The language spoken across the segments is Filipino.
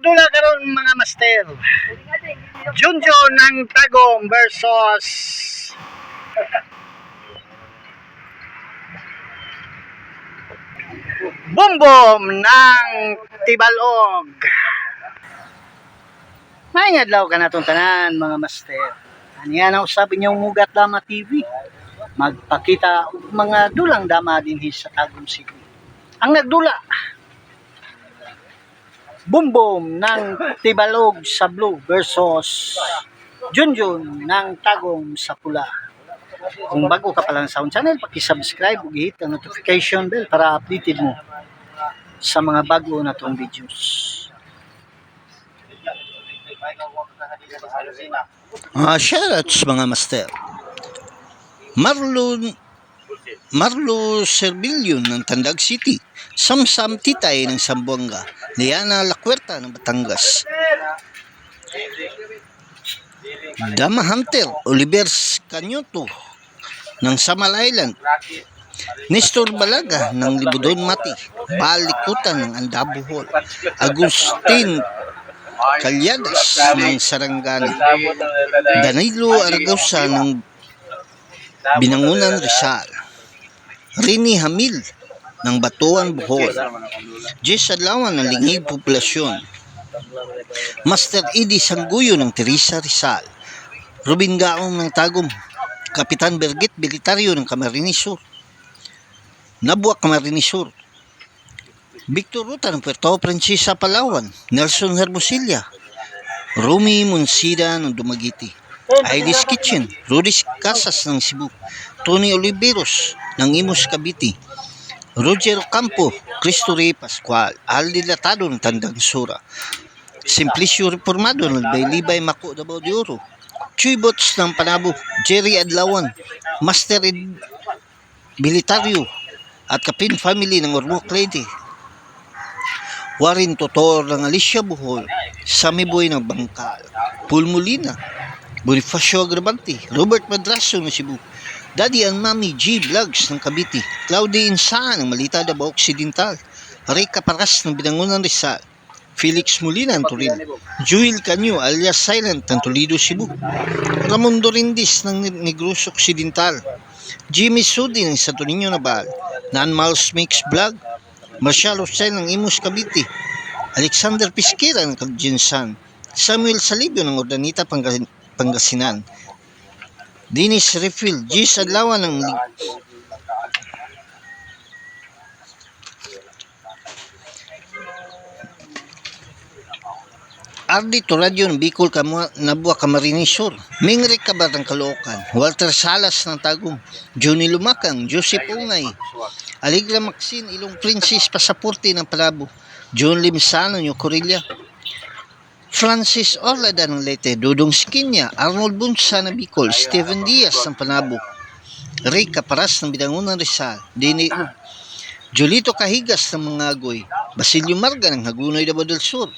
dula karon mga master. Junjo ng Tagum versus Bumbom ng Tibalog. May adlaw ka natong tanan mga master. Aniya na usapin yung Mugat Dama TV. Magpakita og mga dulang dama dinhi sa Tagum City. Ang nagdula Bumbom ng Tibalog sa blue versus Junjun ng Tagum sa pula. Kung bago ka pa lang sa channel, paki-subscribe ug hit ang notification bell para updated mo sa mga bago na tong videos. Shoutouts mga master. Marlo Servillion ng Tandag City, Samsam Titay ng Zamboanga, Liana Lacuerta ng Batangas, Dama Hunter Oliver Canyoto ng Samal Island, Nestor Balaga ng Libudon Mati, Balikutan ng Andabuhol, Agustin Calyadas ng Sarangani, Danilo Aragausa ng Binangunan Rizal, Rini Hamil ng Batuan Bohol, Jess Adlawan ng Lingig Populasyon, Master Edie Sangguyo ng Teresa Rizal, Rubin Gaong ng Tagum, Kapitan Bergit Bilitaryo ng Camarines Sur, Nabuak Camarines Sur, Victor Ruta ng Puerto Princesa Palawan, Nelson Hermosilla, Rumi Monsida ng Dumaguete, Ailis Kitchen, Rudis Casas ng Cebu, Tony Oliveros ng Imus Cavite, Roger Campo, Cristo Rey Pascual, Aldi Latado ng Tandang Sura, Simplicio Reformado ng Baylibay Mako Davao de Oro, Chuy Bots ng Panabo, Jerry Adlawan, Master Ed Bilitaryo at Kapin Family ng Ormoc Lady, Warin Totor ng Alicia Bohol, Sammy Boy ng Bangkal, Paul Molina, Bonifacio Agravante, Robert Madraso ng Cebu, Daddy and Mami G Vlogs ng Cavite, Claudia Insaan ng Malita Davao Occidental, Rica Paras ng Binangunan Rizal, Felix Molina ng Toril, Joel Canyo alias Silent ng Toledo, Cebu, Ramon Dorindis ng Negros Occidental, Jimmy Sudi ng Santo Niño Nabal, Nan Miles Mix Vlog, Marcial Rosel ng Imus Cavite, Alexander Pisquera ng Kaljinsan, Samuel Salibio ng Ordanita Pangasinan, Dennis Refill, Gis Adlawan ng Ardi Toradyo ng Bicol Nabua Camarines Sur, Mingre Cabar ng Caloocan, Walter Salas ng Tagum, Johnny Lumakang, Joseph Ungay, Aligra Maxine Ilong Princess Pasaporte ng Palabo, John Limsano ng Corilla, Francis Orlada ng Leyte, Dudong Skinya, Arnold Bunsa ng Bicol, Steven Diaz ng Panabo, Ray Caparas ng Binangunan Rizal, Jolito Cahigas ng Mangagoy, Basilio Marga ng Hagunoy Davao del Sur,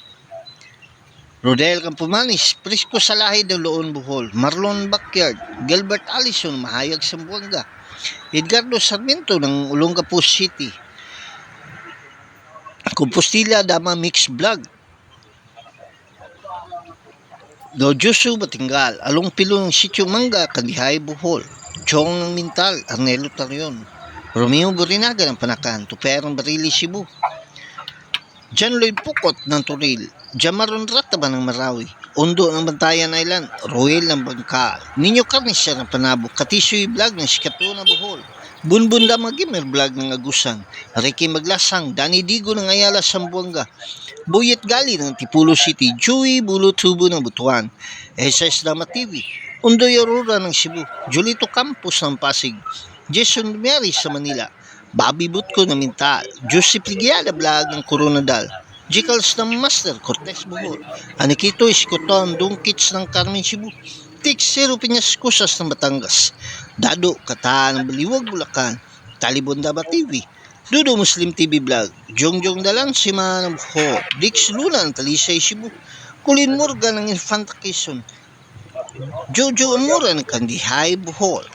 Rodel Campomanes, Prisco Salahid ng Loon Bohol, Marlon Backyard, Gilbert Allison, Mahayag Sambuanga, Edgardo Sarmiento ng Olongapo City, Compostilla Dama Mix Vlog, Dojusu Batingal, Along Pilo ng Sitio Mangga, Kandihay Bohol, Chong ng Mintal, Arnelo Tarion, Romeo Borinaga ng Panakan, Tuperang Barili Cebu, John Lloyd Pukot ng Toril, Jamaron Rataba ng Marawi, Ondo ng Bantayan Island, Roel ng Bangkal, Ninyo Carnisya ng Panabo, Katisoy Vlog ng Sikato na Bohol, Bunbun Damagimer Vlog ng Agusan, Ricky Maglasang, Danny Digo ng Ayala Sambuanga, Buyet Gali ng Tipulo City, Joey Bulutubo ng Butuan, SS Dama TV, Undoy Aurora ng Cebu, Julito Campos ng Pasig, Jason Mary sa Manila, Bobby Butko ng Mintal, Joseph Ligiada Vlog ng Coronadal, Jicals ng Master Cortez Bohol, Anikito Iskoton Dungkits ng Carmen Cebu, Tix Zero Piñas Kusas ng Batangas, Dado Kataan ng Baliwag Bulacan, Talibon Daba TV, Dudo Muslim TV Vlog, Jongjong Dalang Sima ng Bohol, Dix Luna ng Talisay Cebu, Colin Morgan ng Infanta Quezon, Jojo Amora ng Kandihay Bohol,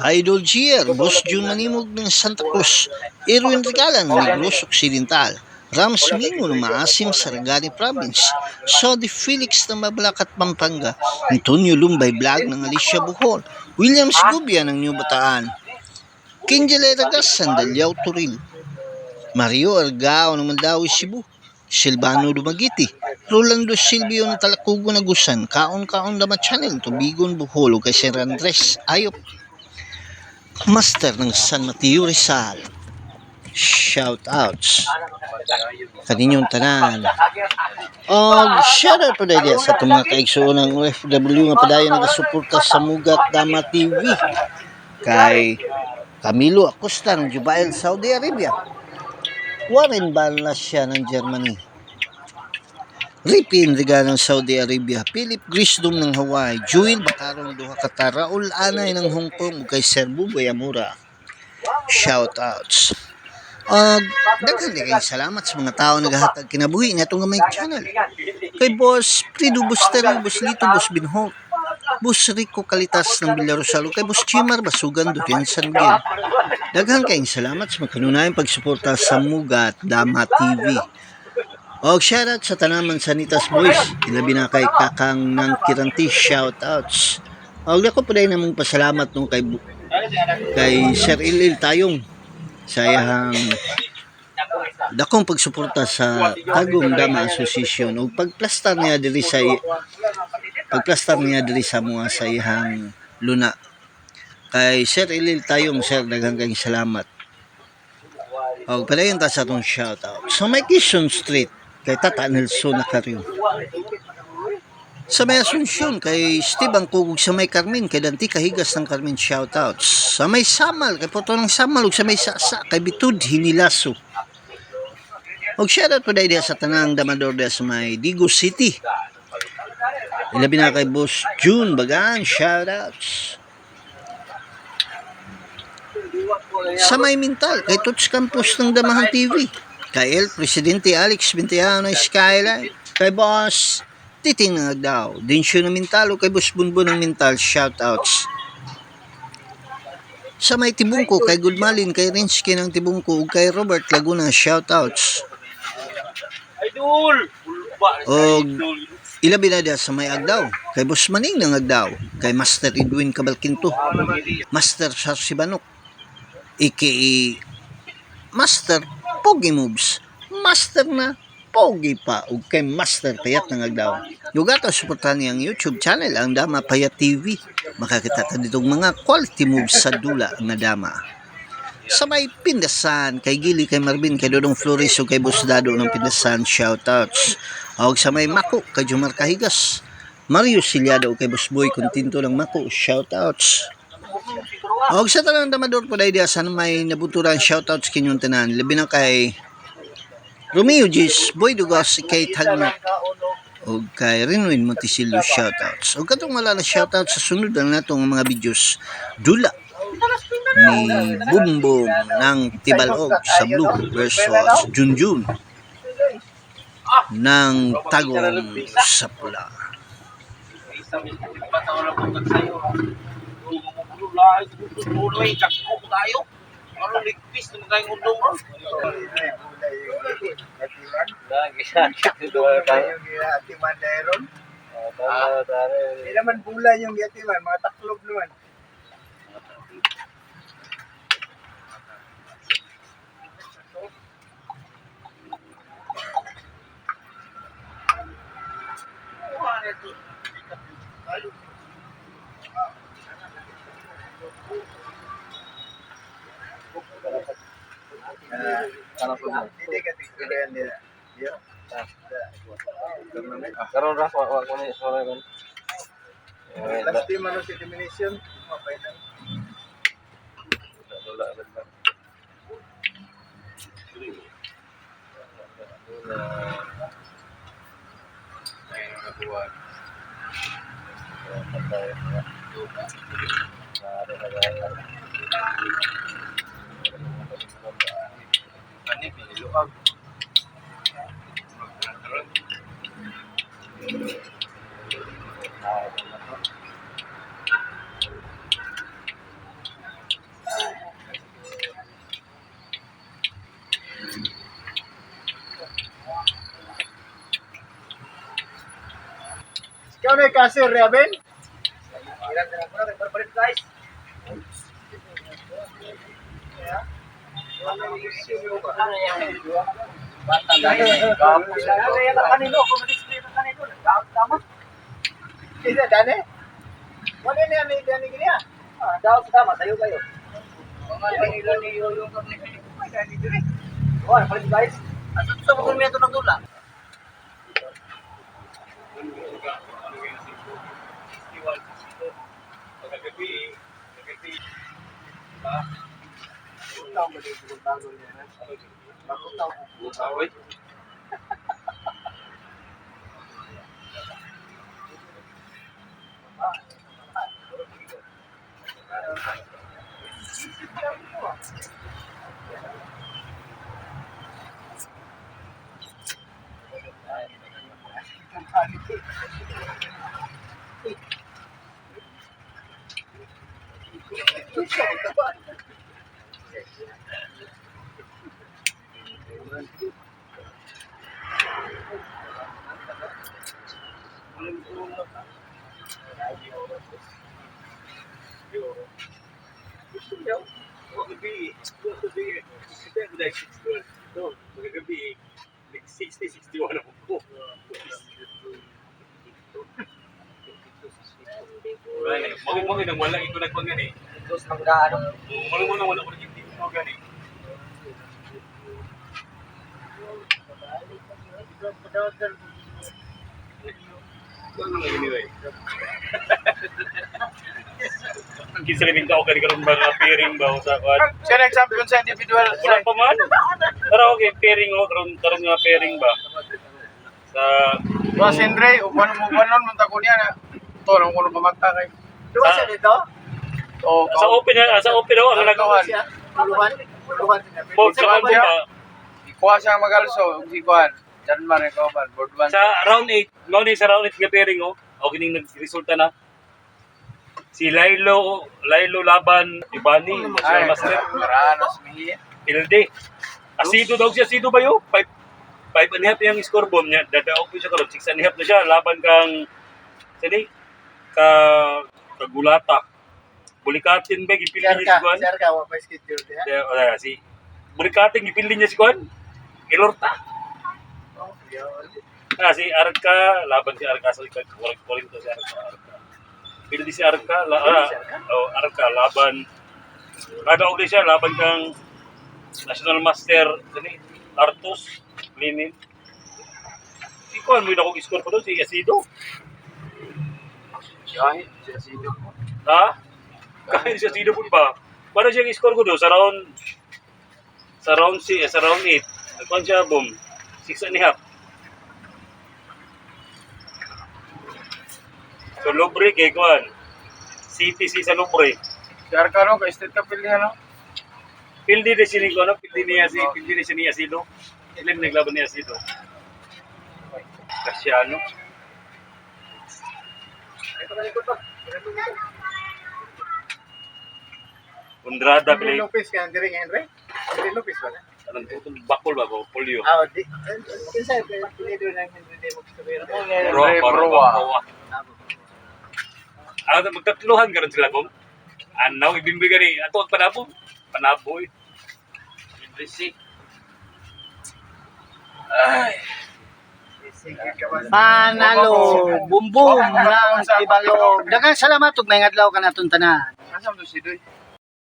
Idol Gier, Boss June Manimog ng Santa Cruz, Erwin Regala ng Negros Occidental, Rams Mingo ng Maasim, Sarangani Province, Sodi Felix ng Mabalacat, Pampanga, Antonio Lumbay Vlog ng Alicia Bohol, Williams Gubia ng New Bataan, Kinjel Eragas, Sandaliao Turil, Mario Argao ng Mandawi, Cebu, Silvano Dumagiti, Rolando Silvio ng Talakugo Nagusan, Kaon-Kaon Dama Channel, Tubigon Bohol, kay Sir Andres Ayop, Master ng San Mateo Rizal. Shoutouts kaninyong tanan. Shoutout po dahil sa itong mga kaigsuon ng OFW nga padayon nagasuporta sa Mugat Dama TV. Kay Camilo Acosta ng Jubail, Saudi Arabia. Warren Ballas siya ng Germany. Ricky Enriga ng Saudi Arabia. Philip Grisdom ng Hawaii. Joel Bacarong Duha Qatar. Raul Anay ng Hong Kong. Kay Sir Buboy Amura. Shoutouts. Daghan kayong salamat sa mga tao naghahatag kinabuhi na itong may channel. Kay Boss Prido Bustero, Boss Lito, Boss Binho, Boss Rico Kalitas ng Villarosalo, kay Boss Chimar Basugan, Durian San Miguel. Daghan kayong salamat sa magkanunayang pagsuporta sa Mugat Dama TV. Shoutout sa Tanaman Sanitas Boys, ilabi na kay Kakang ng Kiranti, shoutouts. Ako po dahil namang pasalamat nung kay Sir Ilil Tayong sa iyang dakong pagsuporta sa Tagum Dama Association o pagplastar niya diri sa mga sa iyang luna. Kay Sir Ilil Tayong, Sir, daghang kayong salamat. Padayon ta sa atong shoutout sa may Quezon Street kay Tata Nelson Nacario. Sa may Asunsyon, kay Steve ang kugog sa may Carmen, kay Dante Kahigas ng Carmen, shoutouts. Sa may Samal, kay Poto ng Samal, sa may Sasa, kay Bitud Hinilaso. Shoutout po dahil sa tanang damador sa may Digo City. Ilabi na kay Boss June Bagaan, shoutouts. Sa may Mintal, kay Tuts Campus ng Damahan TV, kay El Presidente Alex Bintiano ng Skyline, kay Boss Titing ng Agdao, Dinsyo ng Mintal, o kay Boss Bunbun ng Mintal, shoutouts. Sa may Tibungko, kay Goodmalin, kay Rinsky ng Tibungko, o kay Robert Laguna, shoutouts. O ilabi na dia sa may Agdao, kay Boss Maning ng Agdao, kay Master Edwin Cabalquinto, Master Sarsibanok, aka Master Pogi Moves, Master na Pogi pa, o kay Master Payat ng Agdao. Lugato suportahan niyang YouTube channel, ang Dama Payat TV. Makakita ta ditong mga quality moves sa dula nga dama. Sa may Pindasan, kay Gili, kay Marvin, kay Dodong Flores, o kay Boss Dado ng Pindasan, shoutouts. O sa may Mako, kay Jumar Kahigas, Mario Siliado, o kay Boss Boy Continto ng Mako, shoutouts. O sa tanang damador po dahil diya, may nabuturan shoutouts kinyong tanan. Labi na kay Romeo Gis, Boy Dugas, kay Tagnak, o kay Rinwin Montisilio, shoutouts. O katong wala na shoutouts sa sunod na natong mga videos, dula ni Bumbong ng Tibalog sa Blue versus Junjun ng Tagong sa Pula. Ano ligpis naman tayong undong ron? Lagi siya. Yung giatiman dahil hindi naman bulan yung giatiman, mga taklob naman. Hindi ka tignan nila. Karon ras wa ko ni sore kon. Last team ano si elimination, mapay na. Dula ba. Ayun na buwan. Kani piniluag. Ikaw na yung kasir, Raven? Ilan na lang ko na, balik guys. Isa, Dani? Wala na yan, Dani gini ah. Daw sama, sayo kayo. Oh, balik guys. Asa sa mga kumento ng dula? Mo nang wala ito nagpangan eh. Terus manggaano? Mo nang wala ko hindi mo gani. Ano nga anyway? Ang kinsa rin tao kani karon ba nga pairing ba sa kwan? Siya nag-champion sa individual Wala pa man. Pero okay, pairing o karon nga pairing ba? Sa Mas Andre, uban mo ganon man ta ko niya na. To nang kuno pamagta kay. Diba siya dito? Oh, sa open ang nagawa. Puluhan. Board sa kan ba? Ikuha siya magalso, si Kuan. Diyan man ikaw man, board 1. Sa round 8, mao ni sa round 8 nga pairing o. O kining nagresulta na. Si Lilo laban Ibani, Ay, sa Master. Maranos mihi. Pilde. Asido daw siya, asido ba yo? 5 and a half yung score bomb niya. Dadaog po siya karon. 6 and a half na siya. Laban kang, sini? Kagulata. Bulikatin ba? Gipili niya si Juan. Sir ka, wa pa schedule diha. Si Bulikatin, gipili niya si Juan. Ilorta. Si Arca, laban si Arca. Sa kuring to si Arca. Pildi si Arca. Arca, laban. Kadaog din siya, laban kang National Master. Sini? Artus. Linin. Si Juan, may nakong score pa doon. Si Asido. Kahit siya sido po. Ha? Kahit siya sino po ba? Paano siya score ko doon? Sa round 8. Nagkuhan siya, boom. 6 and a half. So, Lobre, kay Kuhan. CTC sa Lobre. Si Arcano, ka-state ka pili ano? Pildi na siya ni Kuhan. Pildi na siya ni Asido. Ilan naglaban ni Asido? Kasyano. Undrada, Andre pili. Lopez ka, Andre Henry? Andre Lopez ba na? Anong tutong bakol ba? Polio. Ah, di. Kinsa pili doon ng Henry Demo Cabrera? Roa. Magtatluhan ka rin sila, Bong. Anaw, ibimbigan ni. Ato ang panabong. Panaboy. Impresi. Ay. Panalo, bumbum ng Tibalog. Daghang salamat ug may adlaw ka natong tanan. Asa mo si Doy?